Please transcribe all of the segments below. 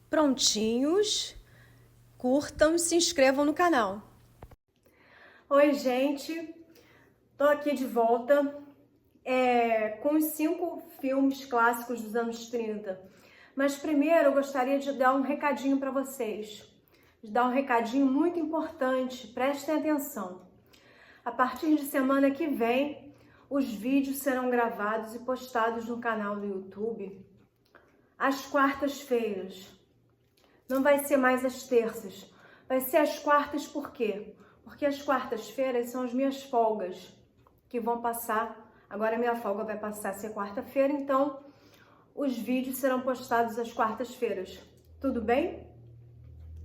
Prontinhos? Curtam e se inscrevam no canal. Oi, gente. Tô aqui de volta com os 5 filmes clássicos dos anos 30. Mas primeiro eu gostaria de dar um recadinho para vocês. De dar um recadinho muito importante, prestem atenção. A partir de semana que vem, os vídeos serão gravados e postados no canal do YouTube às quartas-feiras. Não vai ser mais às terças, vai ser às quartas. Por quê? Porque as quartas-feiras são as minhas folgas que vão passar. Agora a minha folga vai passar a ser quarta-feira, então os vídeos serão postados às quartas-feiras. Tudo bem?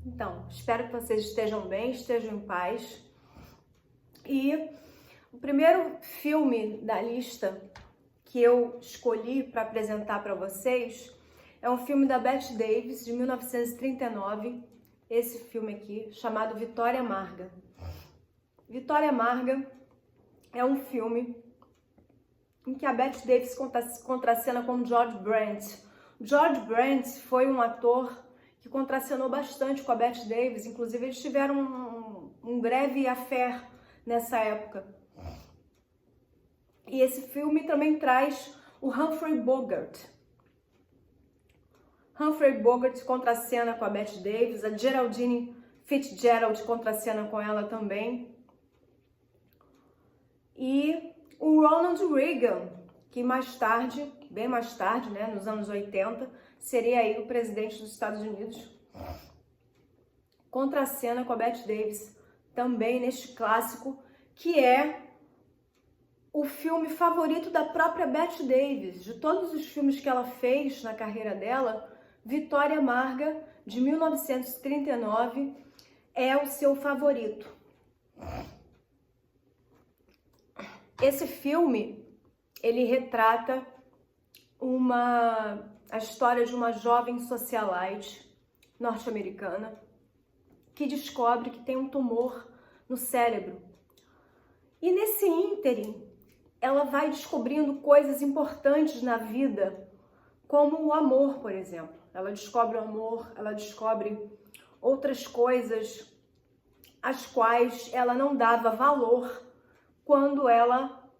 Então, espero que vocês estejam bem, estejam em paz. E o primeiro filme da lista que eu escolhi para apresentar para vocês é um filme da Bette Davis, de 1939, esse filme aqui, chamado Vitória Amarga. Vitória Amarga é um filme em que a Bette Davis contracena com George Brent. George Brent foi um ator que contracenou bastante com a Bette Davis, inclusive eles tiveram um breve affair nessa época. E esse filme também traz o Humphrey Bogart. Humphrey Bogart contracena com a Bette Davis, a Geraldine Fitzgerald contracena com ela também. E o Ronald Reagan, que mais tarde, bem mais tarde, né, nos anos 80, seria aí o presidente dos Estados Unidos, contracena com a Bette Davis também neste clássico, que é o filme favorito da própria Bette Davis. De todos os filmes que ela fez na carreira dela, Vitória Amarga, de 1939, é o seu favorito. Esse filme, ele retrata a história de uma jovem socialite norte-americana que descobre que tem um tumor no cérebro. E nesse ínterim, ela vai descobrindo coisas importantes na vida, como o amor, por exemplo. Ela descobre o amor, ela descobre outras coisas às quais ela não dava valor quando ela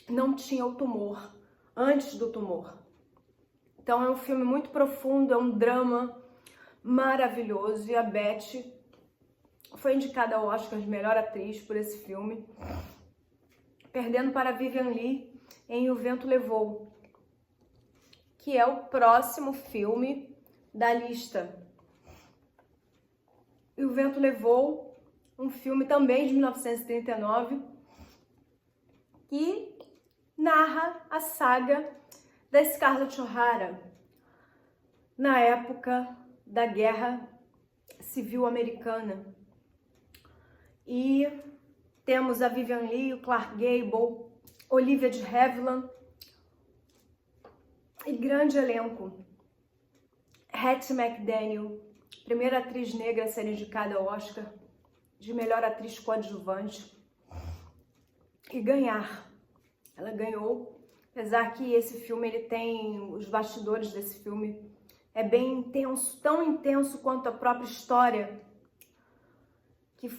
não tinha o tumor, antes do tumor. Então é um filme muito profundo, é um drama maravilhoso, e a Bette foi indicada ao Oscar de melhor atriz por esse filme, perdendo para Vivien Leigh em O Vento Levou, que é o próximo filme da lista. E O Vento Levou, um filme também de 1939, que narra a saga da Scarlett O'Hara na época da Guerra Civil Americana. E temos a Vivien Leigh, o Clark Gable, Olivia de Havilland e grande elenco. Hattie McDaniel, primeira atriz negra a ser indicada ao Oscar de melhor atriz coadjuvante, e ganhar. Ela ganhou, apesar que esse filme, ele tem, os bastidores desse filme é bem intenso, tão intenso quanto a própria história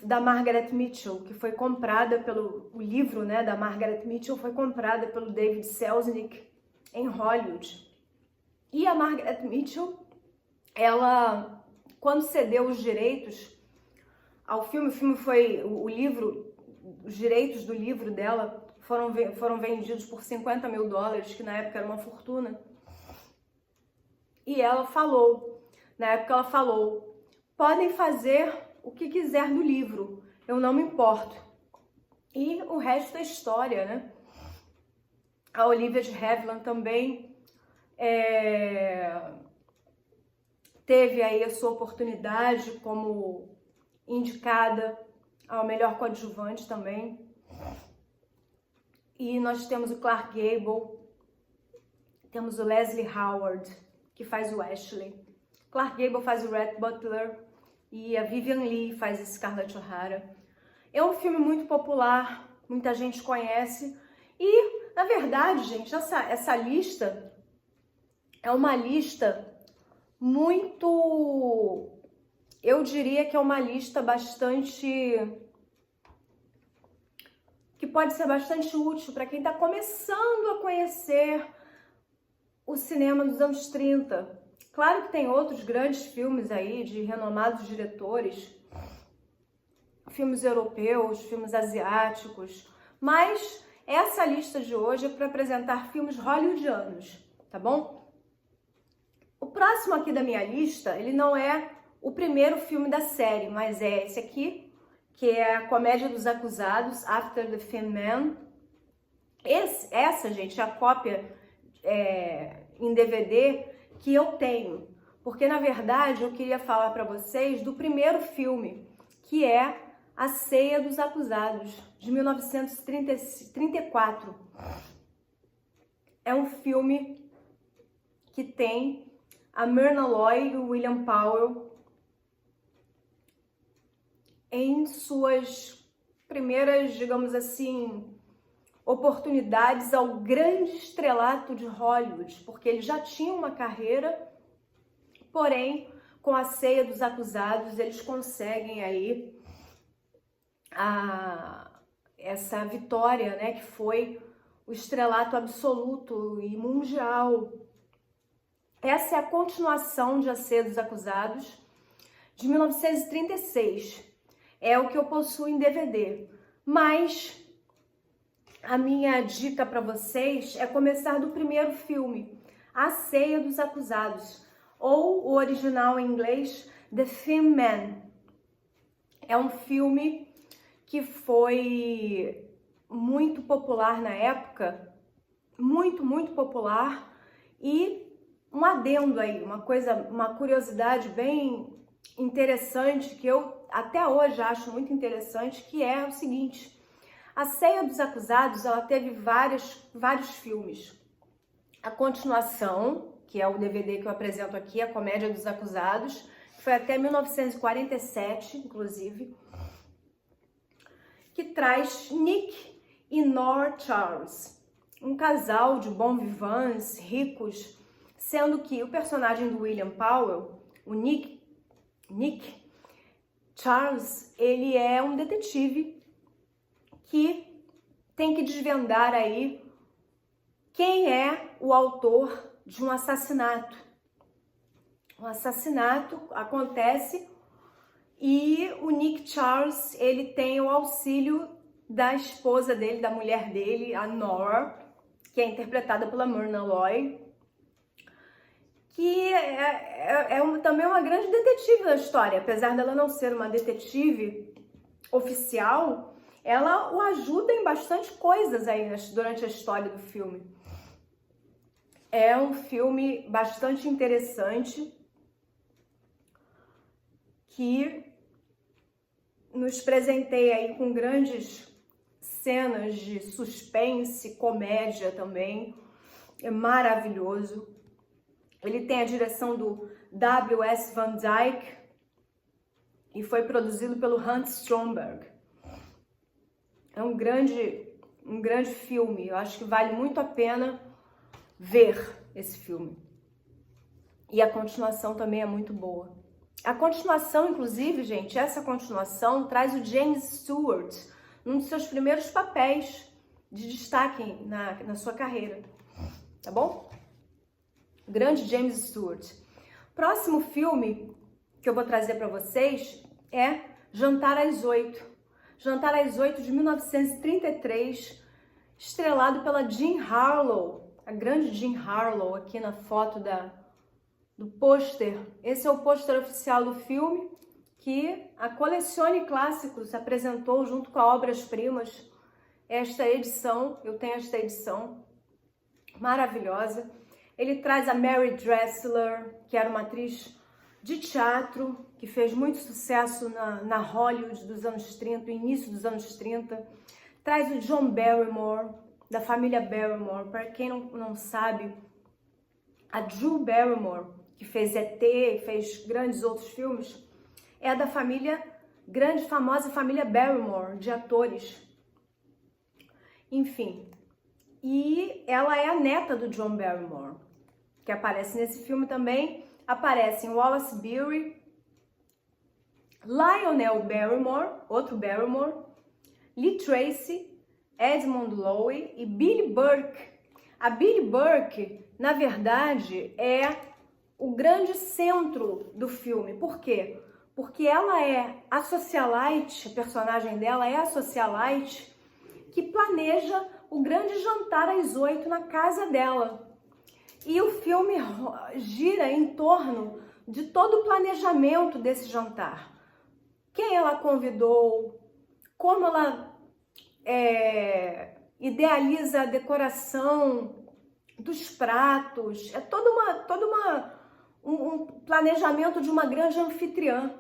da Margaret Mitchell, que foi comprada o livro, né, da Margaret Mitchell foi comprada pelo David Selznick em Hollywood. E a Margaret Mitchell, ela, quando cedeu os direitos ao filme, os direitos do livro dela foram vendidos por $50 mil, que na época era uma fortuna. E ela falou, na época ela falou, podem fazer o que quiser do livro, eu não me importo. E o resto é história, né? A Olivia de Havilland também teve aí a sua oportunidade como indicada ao melhor coadjuvante também. E nós temos o Clark Gable, temos o Leslie Howard, que faz o Ashley. Clark Gable faz o Rhett Butler e a Vivien Leigh faz a Scarlett O'Hara. É um filme muito popular, muita gente conhece. E, na verdade, gente, essa lista é uma lista muito, eu diria que é uma lista que pode ser bastante útil para quem está começando a conhecer o cinema dos anos 30. Claro que tem outros grandes filmes aí de renomados diretores, filmes europeus, filmes asiáticos, mas essa lista de hoje é para apresentar filmes hollywoodianos, tá bom? O próximo aqui da minha lista, ele não é o primeiro filme da série, mas é esse aqui, que é a Comédia dos Acusados, After the Thin Man. Essa, gente, é a cópia em DVD que eu tenho, porque na verdade eu queria falar para vocês do primeiro filme, que é A Ceia dos Acusados, de 1934. É um filme que tem a Myrna Loy e o William Powell em suas primeiras, digamos assim, oportunidades ao grande estrelato de Hollywood, porque ele já tinha uma carreira, porém, com A Ceia dos Acusados, eles conseguem aí essa vitória, né, que foi o estrelato absoluto e mundial. Essa é a continuação de A Ceia dos Acusados, de 1936. É o que eu possuo em DVD. Mas a minha dica para vocês é começar do primeiro filme, A Ceia dos Acusados, ou o original em inglês, The Thin Man. É um filme que foi muito popular na época, muito popular, e um adendo aí, uma curiosidade bem interessante, que eu até hoje acho muito interessante, que é o seguinte: A Ceia dos Acusados, ela teve vários filmes. A continuação, que é o DVD que eu apresento aqui, A Comédia dos Acusados, que foi até 1947, inclusive, que traz Nick e Nora Charles, um casal de bons vivants, ricos, sendo que o personagem do William Powell, o Nick Charles, ele é um detetive que tem que desvendar aí quem é o autor de um assassinato. Um assassinato acontece e o Nick Charles, ele tem o auxílio da esposa dele, da mulher dele, a Nora, que é interpretada pela Myrna Loy, que também uma grande detetive da história. Apesar dela não ser uma detetive oficial, ela o ajuda em bastante coisas aí durante a história do filme. É um filme bastante interessante que nos presenteia aí com grandes cenas de suspense, comédia também. É maravilhoso. Ele tem a direção do W.S. Van Dyke e foi produzido pelo Hans Stromberg. É um grande filme. Eu acho que vale muito a pena ver esse filme. E a continuação também é muito boa. A continuação, inclusive, gente, essa continuação traz o James Stewart num dos seus primeiros papéis de destaque na sua carreira. Tá bom? Grande James Stewart. Próximo filme que eu vou trazer para vocês é Jantar às 8. Jantar às 8, de 1933, estrelado pela Jean Harlow, a grande Jean Harlow aqui na foto do pôster. Esse é o pôster oficial do filme, que a Colecione Clássicos apresentou junto com a Obras-Primas. Esta edição, eu tenho esta edição maravilhosa. Ele traz a Mary Dressler, que era uma atriz de teatro, que fez muito sucesso na Hollywood dos anos 30, início dos anos 30. Traz o John Barrymore, da família Barrymore. Para quem não sabe, a Drew Barrymore, que fez ET e fez grandes outros filmes, é da grande famosa família Barrymore, de atores. Enfim, e ela é a neta do John Barrymore, que aparece nesse filme também. aparecem Wallace Beery, Lionel Barrymore, outro Barrymore, Lee Tracy, Edmund Lowe e Billie Burke. A Billie Burke, na verdade, é o grande centro do filme. Por quê? Porque ela é a socialite, a personagem dela é a socialite que planeja o grande jantar às 8 na casa dela. E o filme gira em torno de todo o planejamento desse jantar. Quem ela convidou, como ela idealiza a decoração dos pratos, é um planejamento de uma grande anfitriã.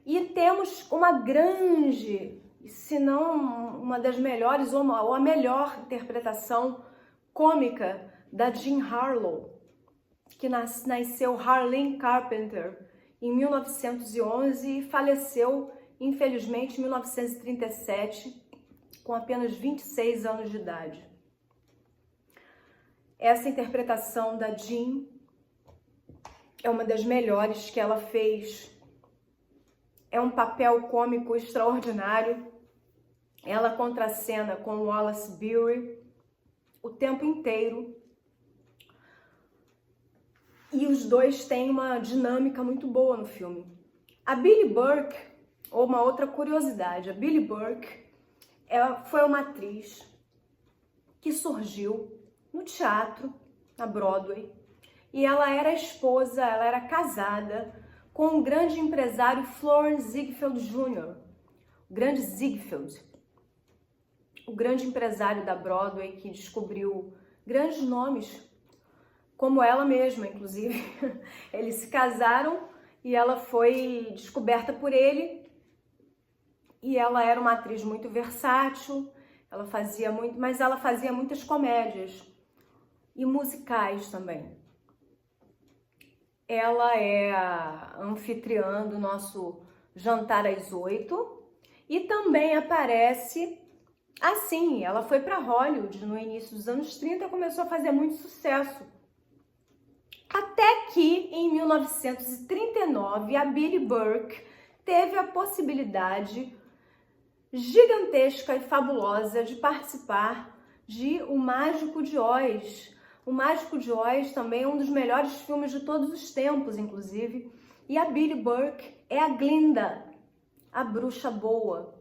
E temos uma grande, se não uma das melhores, ou a melhor interpretação cômica da Jean Harlow, que nasceu Harleen Carpenter em 1911 e faleceu, infelizmente, em 1937, com apenas 26 anos de idade. Essa interpretação da Jean é uma das melhores que ela fez. É um papel cômico extraordinário. Ela contracena com Wallace Beery o tempo inteiro. E os dois têm uma dinâmica muito boa no filme. A Billie Burke, ou uma outra curiosidade, a Billie Burke foi uma atriz que surgiu no teatro, na Broadway, e ela era casada com o grande empresário Florence Ziegfeld Jr., o grande Ziegfeld, o grande empresário da Broadway que descobriu grandes nomes, como ela mesma, inclusive. Eles se casaram e ela foi descoberta por ele, e ela era uma atriz muito versátil, mas ela fazia muitas comédias e musicais também. Ela é a anfitriã do nosso jantar às 8 e também aparece assim. Ela foi para Hollywood no início dos anos 30 e começou a fazer muito sucesso. Até que em 1939 a Billie Burke teve a possibilidade gigantesca e fabulosa de participar de O Mágico de Oz. O Mágico de Oz também é um dos melhores filmes de todos os tempos, inclusive. E a Billie Burke é a Glinda, a bruxa boa.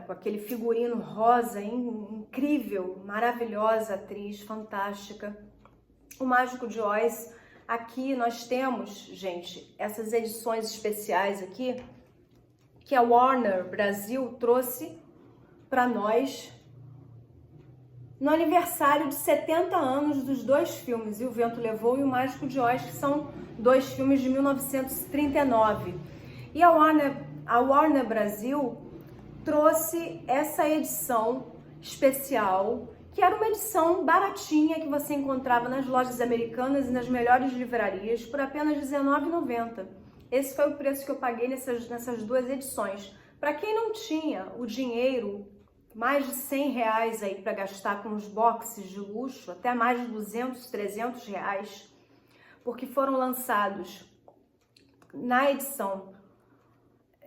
Com aquele figurino rosa, incrível, maravilhosa atriz, fantástica. O Mágico de Oz, aqui nós temos, gente, essas edições especiais aqui, que a Warner Brasil trouxe para nós no aniversário de 70 anos dos dois filmes, E o Vento Levou e O Mágico de Oz, que são dois filmes de 1939. E a Warner Brasil trouxe essa edição especial, que era uma edição baratinha que você encontrava nas lojas americanas e nas melhores livrarias por apenas R$19,90. Esse foi o preço que eu paguei nessas duas edições. Para quem não tinha o dinheiro, mais de R$100 aí para gastar com os boxes de luxo, até mais de R$200, R$300, porque foram lançados na edição,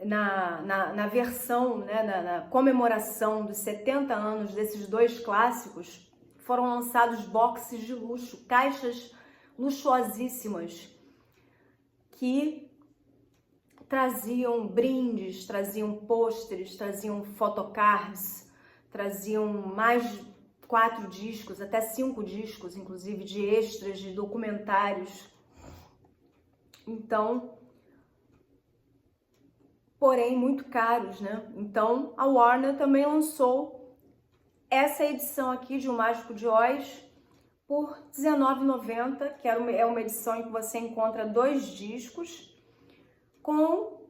na versão, né, na comemoração dos 70 anos desses dois clássicos, foram lançados boxes de luxo, caixas luxuosíssimas, que traziam brindes, traziam pôsteres, traziam photocards, traziam mais de 4 discos, até 5 discos, inclusive, de extras, de documentários. Então, porém, muito caros, né? Então, a Warner também lançou essa edição aqui de O Mágico de Oz por R$19,90, que é uma edição em que você encontra 2 discos, com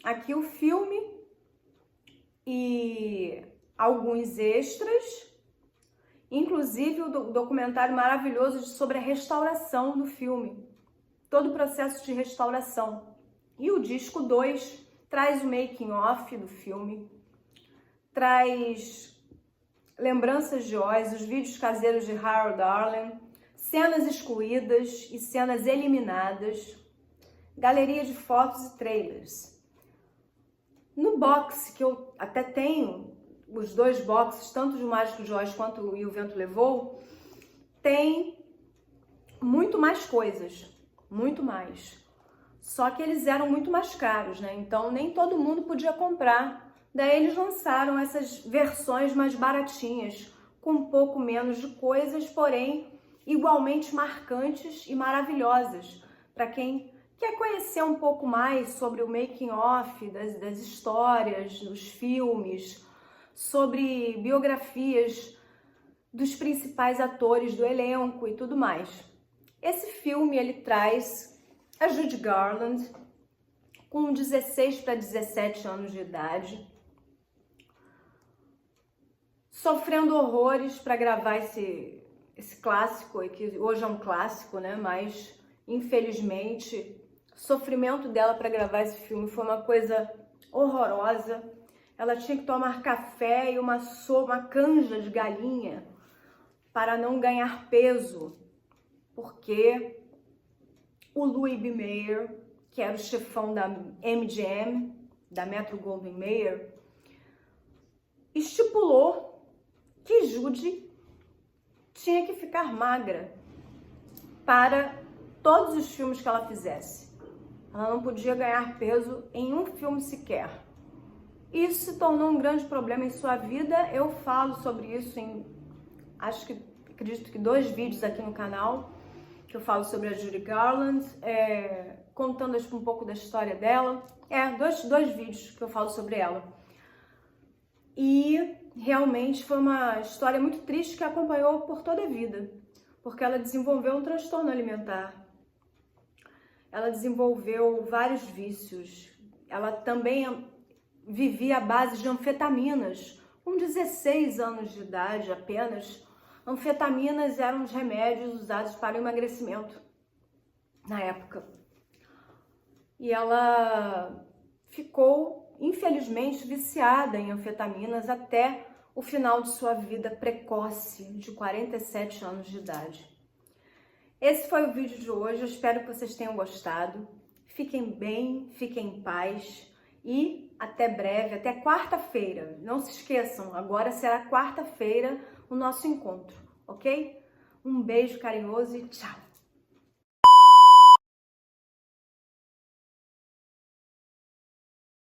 aqui o filme e alguns extras, inclusive o documentário maravilhoso sobre a restauração do filme, todo o processo de restauração. E o disco 2 traz o making of do filme, traz lembranças de Oz, os vídeos caseiros de Harold Arlen. cenas excluídas e cenas eliminadas, galeria de fotos e trailers. No box, que eu até tenho, os dois boxes, tanto de Mágico de Oz quanto o E o Vento Levou, tem muito mais coisas, muito mais. Só que eles eram muito mais caros, né? Então nem todo mundo podia comprar. Daí eles lançaram essas versões mais baratinhas, com um pouco menos de coisas, porém igualmente marcantes e maravilhosas, para quem quer conhecer um pouco mais sobre o making of das histórias, dos filmes, sobre biografias dos principais atores do elenco e tudo mais. Esse filme ele traz a Judy Garland com 16 para 17 anos de idade, sofrendo horrores para gravar esse clássico, que hoje é um clássico, né? Mas infelizmente o sofrimento dela para gravar esse filme foi uma coisa horrorosa. Ela tinha que tomar café e uma canja de galinha para não ganhar peso, porque o Louis B. Mayer, que era o chefão da MGM, da Metro-Goldwyn-Mayer, estipulou que Judy tinha que ficar magra para todos os filmes que ela fizesse. Ela não podia ganhar peso em um filme sequer. Isso se tornou um grande problema em sua vida. Eu falo sobre isso em, acredito que 2 vídeos aqui no canal, que eu falo sobre a Judy Garland, contando um pouco da história dela. Dois vídeos que eu falo sobre ela. E realmente foi uma história muito triste que a acompanhou por toda a vida, porque ela desenvolveu um transtorno alimentar. Ela desenvolveu vários vícios. Ela também vivia à base de anfetaminas. Com 16 anos de idade apenas, anfetaminas eram os remédios usados para o emagrecimento na época. E ela ficou, infelizmente, viciada em anfetaminas até o final de sua vida precoce, de 47 anos de idade. Esse foi o vídeo de hoje, eu espero que vocês tenham gostado. Fiquem bem, fiquem em paz e até breve, até quarta-feira. Não se esqueçam, agora será quarta-feira o nosso encontro, ok? Um beijo carinhoso e tchau!